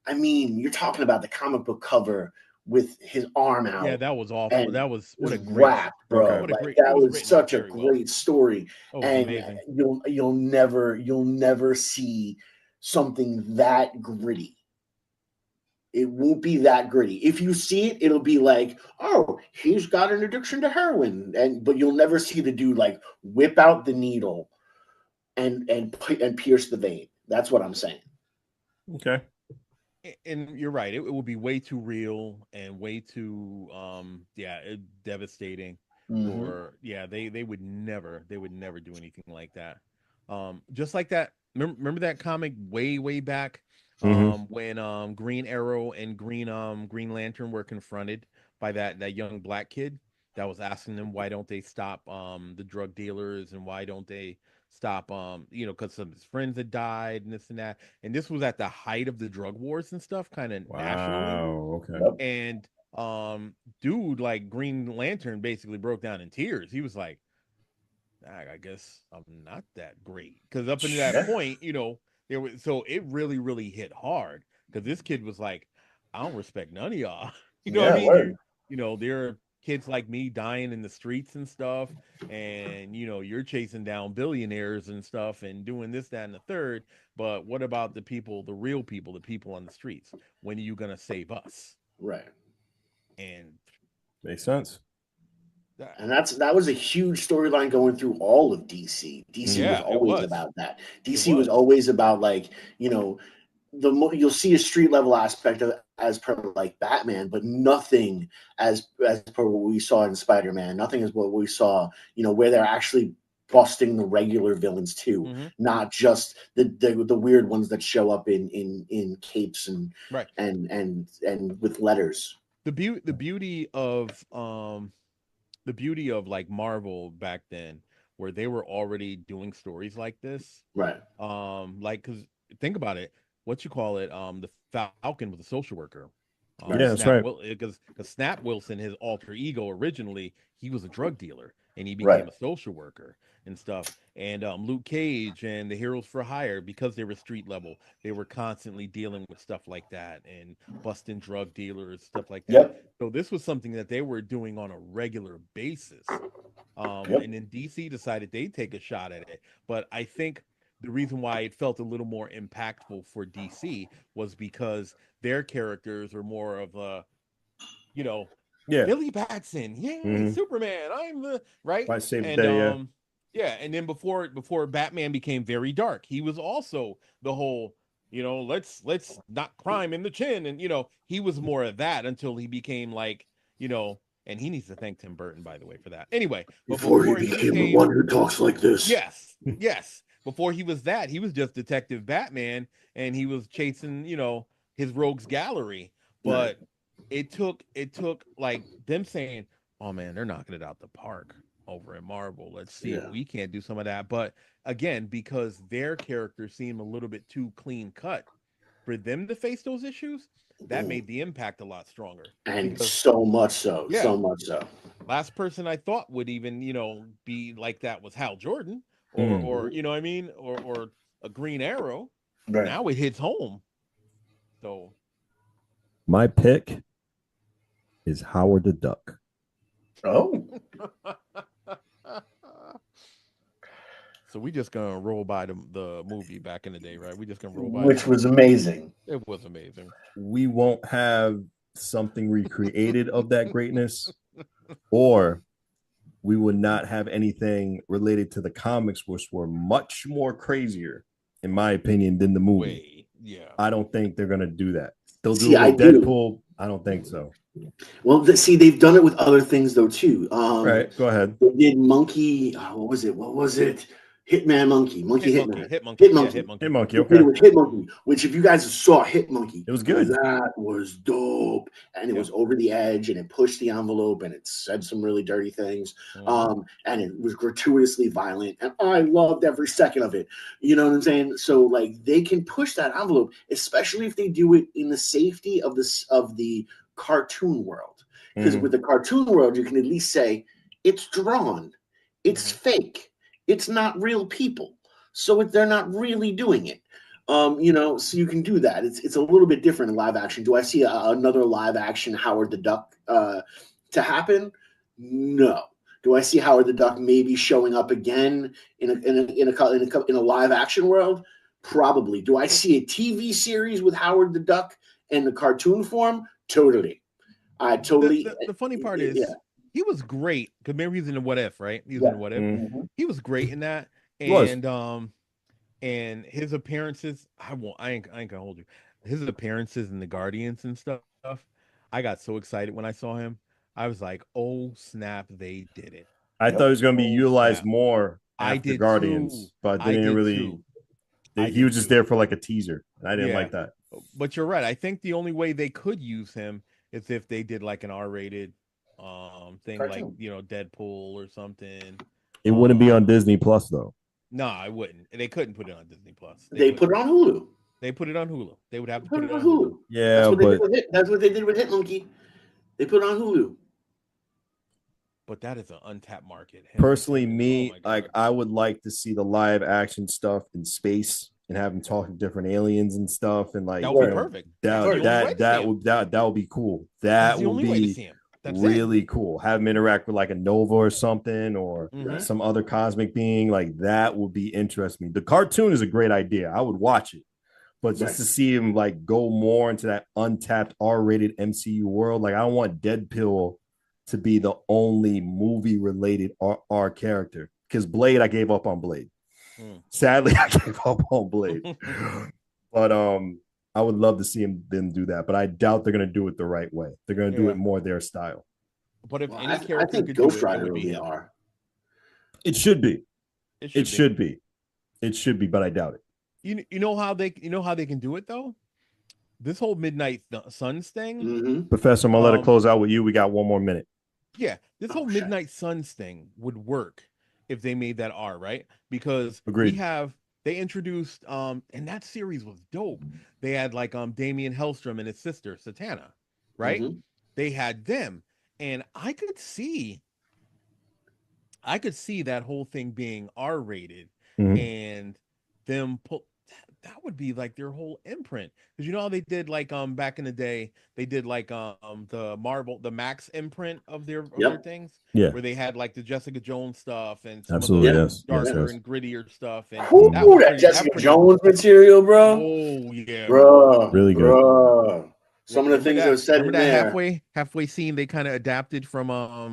I mean, you're talking about the comic book cover with his arm out. Yeah, that was awful. That was what a great rap, bro. Okay. That was such a great story. And amazing. You'll never see something that gritty. It won't be that gritty. If you see it, it'll be like, oh, he's got an addiction to heroin, but you'll never see the dude like whip out the needle and pierce the vein. That's what I'm saying. Okay. And you're right. It will be way too real and way too devastating. Or they would never do anything like that. Just like that. Remember that comic way back when Green Arrow and Green Lantern were confronted by that young black kid that was asking them why don't they stop the drug dealers and why don't they stop because some of his friends had died and this and that, and this was at the height of the drug wars and stuff nationally. Okay. And dude, like Green Lantern basically broke down in tears. He was like, I guess I'm not that great, because up until that point, there was, so it really hit hard, because this kid was like, I don't respect none of y'all. What I mean? There are kids like me dying in the streets and stuff, and you're chasing down billionaires and stuff and doing this, that, and the third. But what about the people, the real people, the people on the streets? When are you gonna save us? Right. And makes sense. And that was a huge storyline going through all of DC. DC was always about that. DC was always about like, you'll see a street level aspect of as per like Batman, but nothing as per what we saw in Spider-Man. Nothing as what we saw, where they're actually busting the regular villains too, not just the weird ones that show up in capes and with letters. The beauty of like Marvel back then, where they were already doing stories like this, right? Because think about it, the Falcon was a social worker. That's right. Because Snap Wilson, his alter ego originally, he was a drug dealer and he became a social worker and stuff. And Luke Cage and the Heroes for Hire, because they were street level, they were constantly dealing with stuff like that and busting drug dealers, stuff like that. So this was something that they were doing on a regular basis. And then DC decided they'd take a shot at it. But I think the reason why it felt a little more impactful for DC was because their characters are more of a, you know, Yeah. Billy Batson, yeah, Superman, I'm the right. By save the And day, yeah. yeah, and then before Batman became very dark, he was also the whole, let's knock crime in the chin, and he was more of that until he became like, and he needs to thank Tim Burton, by the way, for that. Anyway, but Before he became the one who talks like this. Yes. Before he was that, he was just Detective Batman, and he was chasing, his rogues gallery. But it took like them saying, "Oh man, they're knocking it out the park over in Marvel. Let's see if we can't do some of that." But again, because their characters seem a little bit too clean cut for them to face those issues, that made the impact a lot stronger. And so much so. Last person I thought would even, be like that was Hal Jordan, or you know what I mean, or a Green Arrow. Right. Now it hits home. So my pick is Howard the Duck. Oh. So we just gonna roll by the movie back in the day, right? We just gonna roll by, which was amazing. It was amazing. We won't have something recreated of that greatness, or we would not have anything related to the comics, which were much more crazier, in my opinion, than the movie. Yeah, I don't think they're gonna do that. They'll do it with Deadpool. I don't think so. Well, they've done it with other things though too. Right, go ahead. They did Monkey. What was it? Hitman Monkey. Hitmonkey. Okay. With Hitmonkey, which if you guys saw Hitmonkey, it was good. That was dope, and it was over the edge, and it pushed the envelope, and it said some really dirty things, and it was gratuitously violent, and I loved every second of it. You know what I'm saying? So like they can push that envelope, especially if they do it in the safety of the cartoon world, because with the cartoon world, you can at least say it's drawn, it's fake. It's not real people, so they're not really doing it. So you can do that. It's a little bit different in live action. Do I see another live action Howard the Duck to happen? No. Do I see Howard the Duck maybe showing up again in a live action world? Probably. Do I see a TV series with Howard the Duck in the cartoon form? Totally. I totally. The funny part is. Yeah. He was great. Because remember, he was in the What If, right? He was in What If. He was great in that. And his appearances, I ain't gonna hold you. His appearances in the Guardians and stuff. I got so excited when I saw him. I was like, "Oh snap! They did it." I thought he was gonna be utilized more after Guardians, too. But they didn't really. He was just there for like a teaser. I didn't like that. But you're right. I think the only way they could use him is if they did like an R-rated thing, cartoon. Like Deadpool or something. It wouldn't be on Disney Plus though. No, I wouldn't. They couldn't put it on Disney Plus. They put it on Hulu. They put it on Hulu. They would have to put it on Hulu. Yeah, that's what they did with Hitmonkey. They put it on Hulu. But that is an untapped market. Personally, I would like to see the live action stuff in space and have them talk to different aliens and stuff, and like that would be perfect. That would be cool. That would be really cool. Have them interact with like a Nova or something, or some other cosmic being. Like that would be interesting. The cartoon is a great idea. I would watch it, but just to see him like go more into that untapped R-rated MCU world, like I don't want Deadpool to be the only movie related R character, because Blade, I gave up on Blade. Sadly, I gave up on Blade. But I would love to see them do that, but I doubt they're going to do it the right way. They're going to do it more their style. But if any character I think could Ghost do Rider it would be R. It should be. It should be, but I doubt it. You know how they can do it though? This whole Midnight Suns thing. Professor, I'm gonna let it close out with you. We got 1 more minute. Yeah, this whole Midnight Suns thing would work if they made that R, right? Because they introduced and that series was dope. They had like Damian Hellstrom and his sister Satana, right? They had them, and I could see that whole thing being R-rated and them that would be like their whole imprint. Because you know how they did like back in the day, they did like the Max imprint of their things. Yeah. Where they had like the Jessica Jones stuff and some Absolutely, of the yes. darker Yes. and grittier stuff. And Ooh, that was that Jessica pretty Jones material, bro. Oh yeah, Bro. Really good. Bro. Some of the things that were said in remember that there. halfway scene they kind of adapted from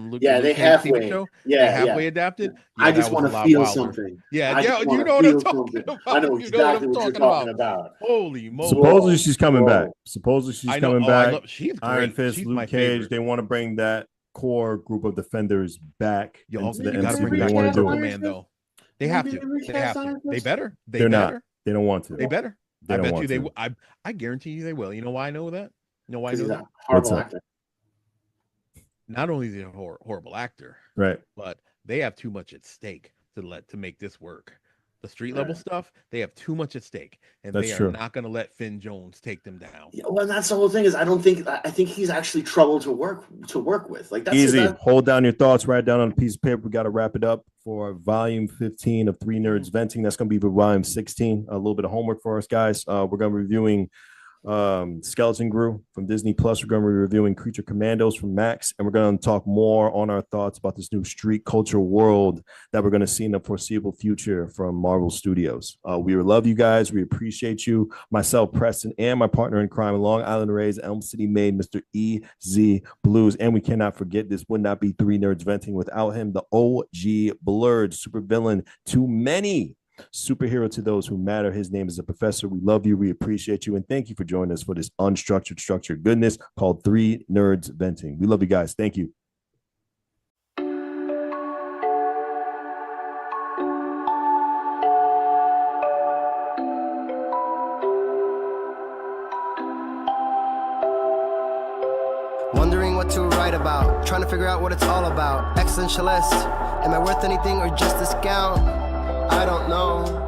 Luke They Cage TV halfway. show. Yeah, They halfway adapted. Yeah, I just that was want a to lot feel wilder. something. Yeah, I just you wanna know what I'm feel talking something. about. I know You know exactly what you're talking about. Holy moly! Supposedly she's coming Whoa. back. Supposedly she's I know. coming Oh, I back. love. She's great. Iron Fist, She's Luke my Cage. favorite. They want to bring that core group of defenders back Yo, into the you gotta MCU. bring They back want to do Purple it. Man though. They have to. They have to. They better. They're not. They don't want to. They better. They I don't bet want you they. to. I guarantee you they will. You know why I know that? You know why I know He's that? a horrible What's up? actor. Not only is he a horrible actor, Right. but they have too much at stake to make this work. The street level stuff, they have too much at stake, and That's they are true. not going to let Finn Jones take them down. Yeah, well, that's the whole thing. Is I think he's actually trouble to work with. Like that's Easy. Hold down your thoughts. Write down on a piece of paper. We got to wrap it up for volume 15 of Three Nerds Venting. That's going to be for volume 16. A little bit of homework for us, guys. We're going to be reviewing Skeleton Crew from Disney Plus. We're going to be reviewing Creature Commandos from Max, and we're going to talk more on our thoughts about this new street culture world that we're going to see in the foreseeable future from Marvel Studios. We love you guys. We appreciate you. Myself, Preston, and my partner in crime, Long Island Rays, Elm City made Mr. EZ BlueZ, and we cannot forget this would not be Three Nerds Venting without him, the OG Blurred supervillain to many. Superhero to those who matter. His name is a professor. We love you. We appreciate you. And thank you for joining us for this unstructured, structured goodness called Three Nerds Venting. We love you guys. Thank you. Wondering what to write about, trying to figure out what it's all about. Existentialist, am I worth anything or just a scout? I don't know.